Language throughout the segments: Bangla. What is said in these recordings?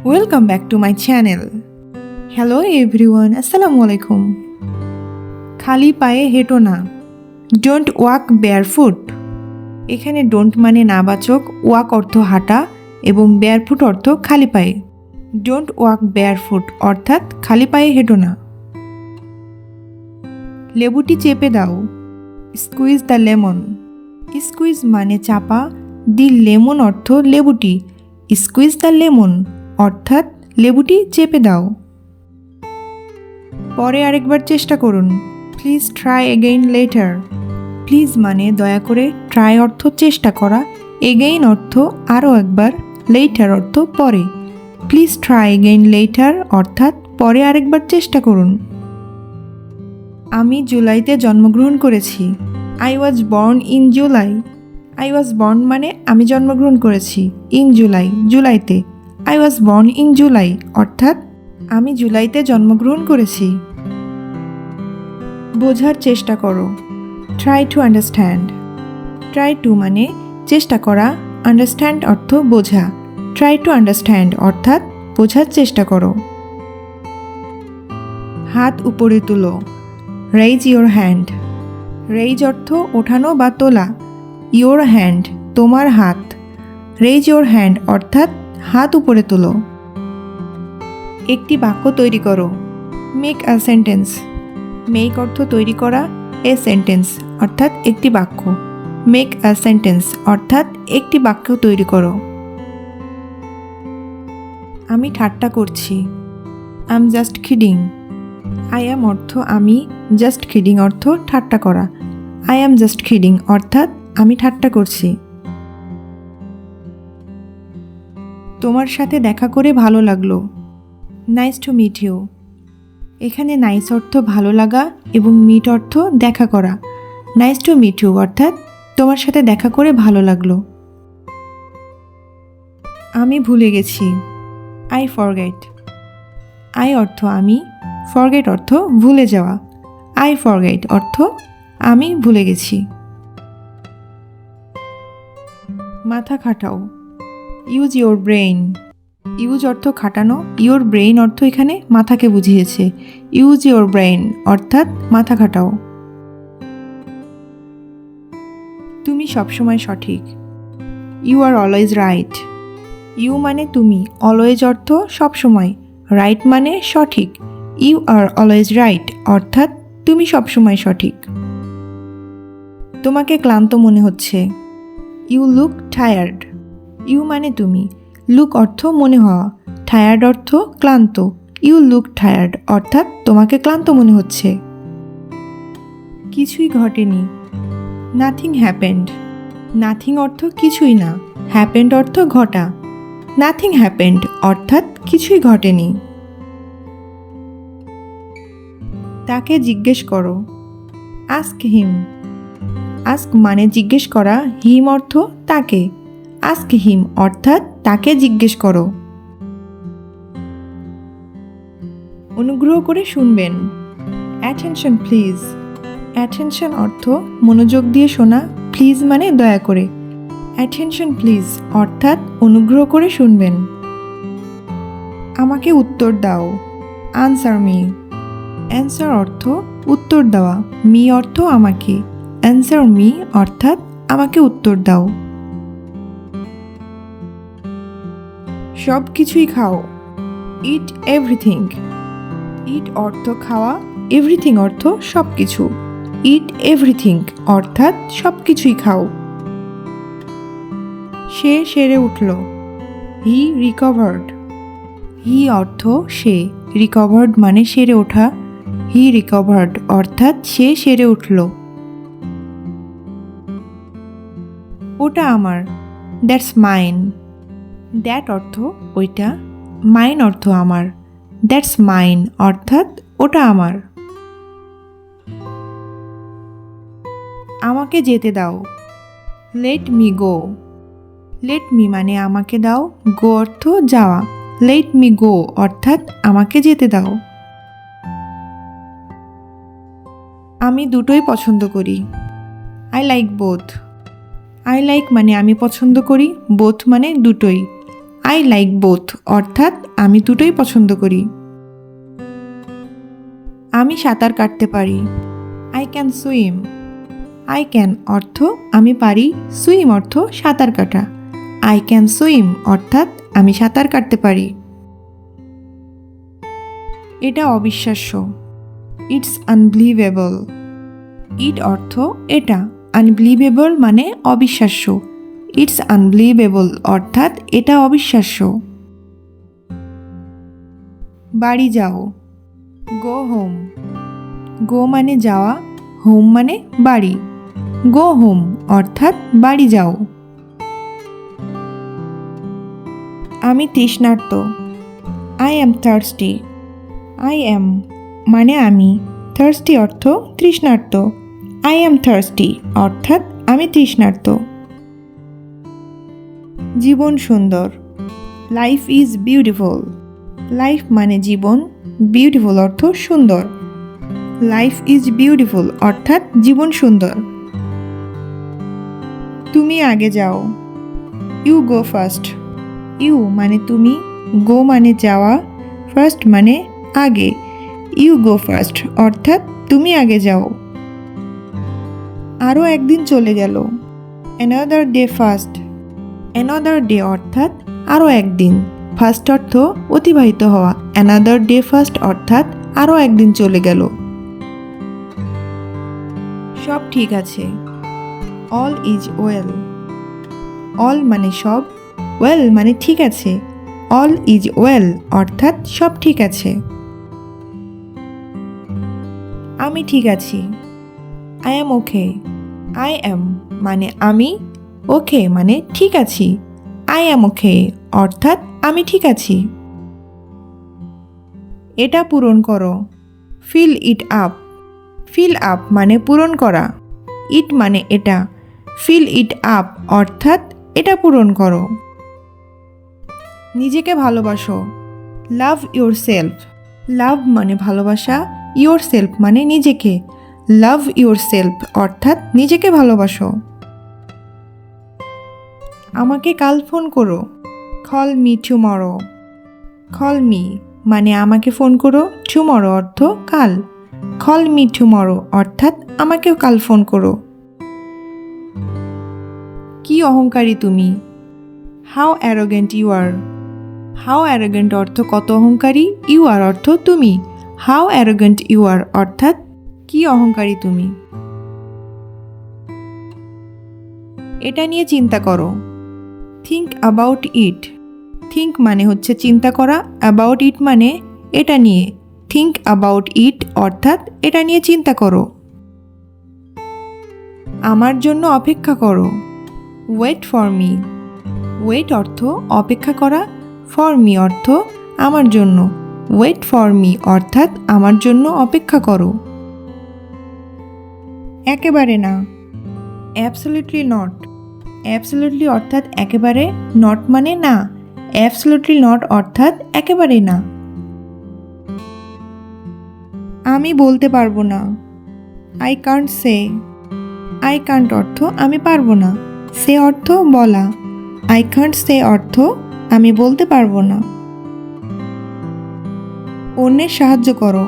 Welcome back to my channel. Hello everyone, Assalamu alaikum. খালি পায়ে হেঁটো না। Don't walk barefoot. এখানে don't মানে নাবাচক, walk অর্থ হাঁটা এবং barefoot অর্থ খালি পায়ে। Don't walk barefoot অর্থাৎ খালি পায়ে হেঁটো না। লেবুটি চেপে দাও। Squeeze the lemon. Squeeze মানে চাপা, দি লেমন অর্থ লেবুটি। Squeeze the lemon অর্থাৎ লেবুটি চেপে দাও। পরে আরেকবার চেষ্টা করুন। Please try again later. Please মানে দয়া করে, ট্রাই অর্থ চেষ্টা করা, এগেইন অর্থ আরও একবার, লেটার অর্থ পরে। প্লিজ ট্রাই এগেইন লেটার অর্থাৎ পরে আরেকবার চেষ্টা করুন। আমি জুলাইতে জন্মগ্রহণ করেছি। I was born in July. I was born মানে আমি জন্মগ্রহণ করেছি, ইন জুলাই জুলাইতে। I was born in July অর্থাৎ আমি জুলাইতে জন্মগ্রহণ করেছি। বোঝার চেষ্টা করো। Try to understand. Try to মানে চেষ্টা করা, আন্ডারস্ট্যান্ড অর্থ বোঝা। ট্রাই টু আন্ডারস্ট্যান্ড অর্থাৎ বোঝার চেষ্টা করো। হাত উপরে তুলো। Raise your hand. রেইজ অর্থ ওঠানো বা তোলা। ইয়োর হ্যান্ড তোমার হাত। রেইজ ইয়োর হ্যান্ড অর্থাৎ হাত উপরে তোলো। একটি বাক্য তৈরি করো। Make a sentence. মেক অর্থ তৈরি করা, এ সেন্টেন্স অর্থাৎ একটি বাক্য। মেক আ সেন্টেন্স অর্থাৎ একটি বাক্য তৈরি করো। আমি ঠাট্টা করছি। I am just kidding. I am অর্থ আমি, জাস্ট কিডিং অর্থ ঠাট্টা করা। আই অ্যাম জাস্ট কিডিং অর্থাৎ আমি ঠাট্টা করছি। তোমার সাথে দেখা করে ভালো লাগলো। Nice to meet you. এখানে নাইস অর্থ ভালো লাগা এবং মিট অর্থ দেখা করা। নাইস টু মিট ইউ অর্থাৎ তোমার সাথে দেখা করে ভালো লাগলো। আমি ভুলে গেছি। I forget. আই অর্থ আমি, ফরগেট অর্থ ভুলে যাওয়া। আই ফরগেট অর্থ আমি ভুলে গেছি। মাথা খাটাও। Use your brain. ইউজ অর্থ খাটানো, ইয়োর ব্রেইন অর্থ এখানে মাথাকে বুঝিয়েছে। ইউজ ইয়োর ব্রেইন অর্থাৎ মাথা খাটাও। তুমি সবসময় সঠিক। You are always right. You মানে তুমি, অলওয়েজ অর্থ সবসময়, রাইট মানে সঠিক। ইউ আর অলওয়েজ রাইট অর্থাৎ তুমি সবসময় সঠিক। তোমাকে ক্লান্ত মনে হচ্ছে। You look tired. ইউ মানে তুমি, লুক অর্থ মনে হওয়া, টায়ার্ড অর্থ ক্লান্ত। ইউ লুক টায়ার্ড অর্থাৎ তোমাকে ক্লান্ত মনে হচ্ছে। কিছুই ঘটেনি। Nothing happened. নাথিং অর্থ কিছুই না, হ্যাপেন্ড অর্থ ঘটা। নাথিং হ্যাপেন্ড অর্থাৎ কিছুই ঘটেনি। তাকে জিজ্ঞেস করো। Ask him. আস্ক মানে জিজ্ঞেস করা, হিম অর্থ তাকে। আস্ক হিম অর্থাৎ তাকে জিজ্ঞেস করো। অনুগ্রহ করে শুনবেন। Attention please. অ্যাটেনশন অর্থ মনোযোগ দিয়ে শোনা, প্লিজ মানে দয়া করে। অ্যাটেনশন প্লিজ অর্থাৎ অনুগ্রহ করে শুনবেন। আমাকে উত্তর দাও। Answer me. অ্যান্সার অর্থ উত্তর দেওয়া, মি অর্থ আমাকে। অ্যান্সার মি অর্থাৎ আমাকে উত্তর দাও। সব কিছুই খাও। ইট এভরিথিং। ইট অর্থ খাওয়া, এভরিথিং অর্থ সব কিছু। ইট এভরিথিং অর্থাৎ সব কিছুই খাও। সে সেরে উঠল। হি রিকভার্ড। হি অর্থ সে, রিকভার্ড মানে সেরে ওঠা। হি রিকভার্ড অর্থাৎ সে সেরে উঠল। ওটা আমার। That's mine. দ্যাট অর্থ ওইটা, মাইন অর্থ আমার। দ্যাটস মাইন অর্থাৎ ওটা আমার। আমাকে যেতে দাও। Let me go. Let me মানে আমাকে দাও, গো অর্থ যাওয়া। লেট মি গো অর্থাৎ আমাকে যেতে দাও। আমি দুটোই পছন্দ করি। I like both. I like মানে আমি পছন্দ করি, বোথ মানে দুটোই। আই লাইক বোথ অর্থাৎ আমি দুটোই পছন্দ করি। আমি সাঁতার কাটতে পারি। I can swim. I can অর্থ আমি পারি, সুইম অর্থ সাঁতার কাটা। আই ক্যান সুইম অর্থাৎ আমি সাঁতার কাটতে পারি। এটা অবিশ্বাস্য। It's unbelievable. ইট অর্থ এটা, আনবিলিভেবল মানে অবিশ্বাস্য। ইটস আনবিলিভেবল অর্থাৎ এটা অবিশ্বাস্য। বাড়ি যাও। Go home. গো মানে যাওয়া, হোম মানে বাড়ি। গো হোম অর্থাৎ বাড়ি যাও। আমি তৃষ্ণার্ত। I am thirsty. I am মানে আমি, থার্স্টি অর্থ তৃষ্ণার্ত। আই অ্যাম থার্স্টি অর্থাৎ আমি তৃষ্ণার্ত। জীবন সুন্দর। Life is beautiful. লাইফ মানে জীবন, বিউটিফুল অর্থ সুন্দর। লাইফ ইজ বিউটিফুল অর্থাৎ জীবন সুন্দর। তুমি আগে যাও। You go first. ইউ মানে তুমি, গো মানে যাওয়া, ফার্স্ট মানে আগে। ইউ গো ফার্স্ট অর্থাৎ তুমি আগে যাও। আরও একদিন চলে গেল। Another day first. Another day অর্থাৎ আরও একদিন, ফার্স্ট অর্থ অতিবাহিত হওয়া। অ্যানাদার ডে ফার্স্ট অর্থাৎ আরও একদিন চলে গেল। সব ঠিক আছে। All is well. অল মানে সব, ওয়েল মানে ঠিক আছে। অল ইজ ওয়েল অর্থাৎ সব ঠিক আছে। আমি ঠিক আছি। I am okay. I am মানে আমি, ওকে মানে ঠিক আছি। আই অ্যাম ওকে অর্থাৎ আমি ঠিক আছি। এটা পূরণ করো। Fill it up. Fill up মানে পূরণ করা। ইট মানে এটা। ফিল ইট আপ অর্থাৎ এটা পূরণ করো। নিজেকে ভালোবাসো। Love your self. লাভ মানে ভালোবাসা, ইয়োর সেলফ মানে নিজেকে। লাভ ইয়োর সেলফ অর্থাৎ নিজেকে ভালোবাসো। আমাকে কাল ফোন করো। Call me tomorrow. Call me মানে আমাকে ফোন করো, টুমরো অর্থ কাল। কল মি টুমরো অর্থাৎ আমাকেও কাল ফোন করো। কি অহংকারী তুমি। How arrogant you are. How arrogant অর্থ কত অহংকারী, ইউ আর অর্থ তুমি। হাউ অ্যারোগেন্ট ইউ আর অর্থাৎ কি অহংকারী তুমি। এটা নিয়ে চিন্তা করো। Think about it. থিঙ্ক মানে হচ্ছে চিন্তা করা, অ্যাবাউট ইট মানে এটা নিয়ে। থিঙ্ক অ্যাবাউট ইট অর্থাৎ এটা নিয়ে চিন্তা করো। আমার জন্য অপেক্ষা করো। Wait for me. ওয়েট অর্থ অপেক্ষা করা, ফর মি অর্থ আমার জন্য। ওয়েট ফর মি অর্থাৎ আমার জন্য অপেক্ষা করো। একেবারে না। Absolutely not. অ্যাবসলিউটলি অর্থাৎ একেবারে, নট মানে না। অ্যাবসলিউটলি নট অর্থাৎ একেবারে না। আমি বলতে পারবো না। I can't say. I can't অর্থ আমি পারবো না, সে অর্থ বলা। আই কান্ট সে অর্থ আমি বলতে পারবো না। অন্যের সাহায্য করো।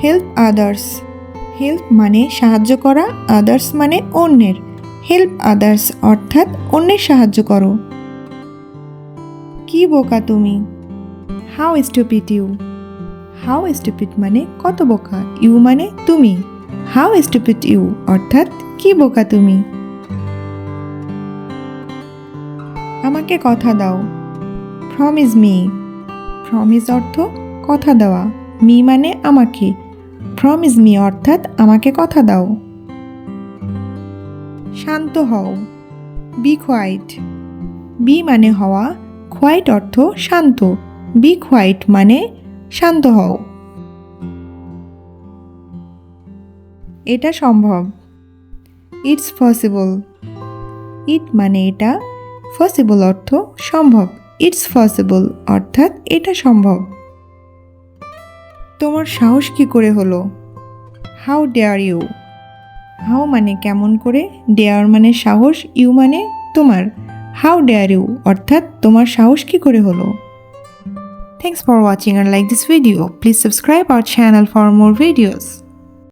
Help others. হেল্প মানে সাহায্য করা, আদার্স মানে অন্যের। হেল্প আদার্স অর্থাৎ অন্যের সাহায্য করো। কি বোকা তুমি। How stupid you. How stupid মানে কত বোকা, ইউ মানে তুমি। হাউ স্টুপিড ইউ অর্থাৎ কি বোকা তুমি। আমাকে কথা দাও। Promise me. প্রমিস অর্থ কথা দেওয়া, মি মানে আমাকে। প্রমিস মি অর্থাৎ আমাকে কথা দাও। শান্ত হও। B quite. বি মানে হওয়া, কোয়াইট অর্থ শান্ত। বি কোয়াইট মানে শান্ত হও। এটা সম্ভব। It's possible. ইট মানে এটা, পসিবল অর্থ সম্ভব। ইটস পসিবল অর্থাৎ এটা সম্ভব। তোমার সাহস কি করে হলো। How dare you. হাউ মানে কেমন করে, ডেয়ার মানে সাহস, ইউ মানে তোমার। হাউ ডেয়ার ইউ অর্থাৎ তোমার সাহস কী করে হলো। Thanks for watching and like this video. Please subscribe our channel for more videos.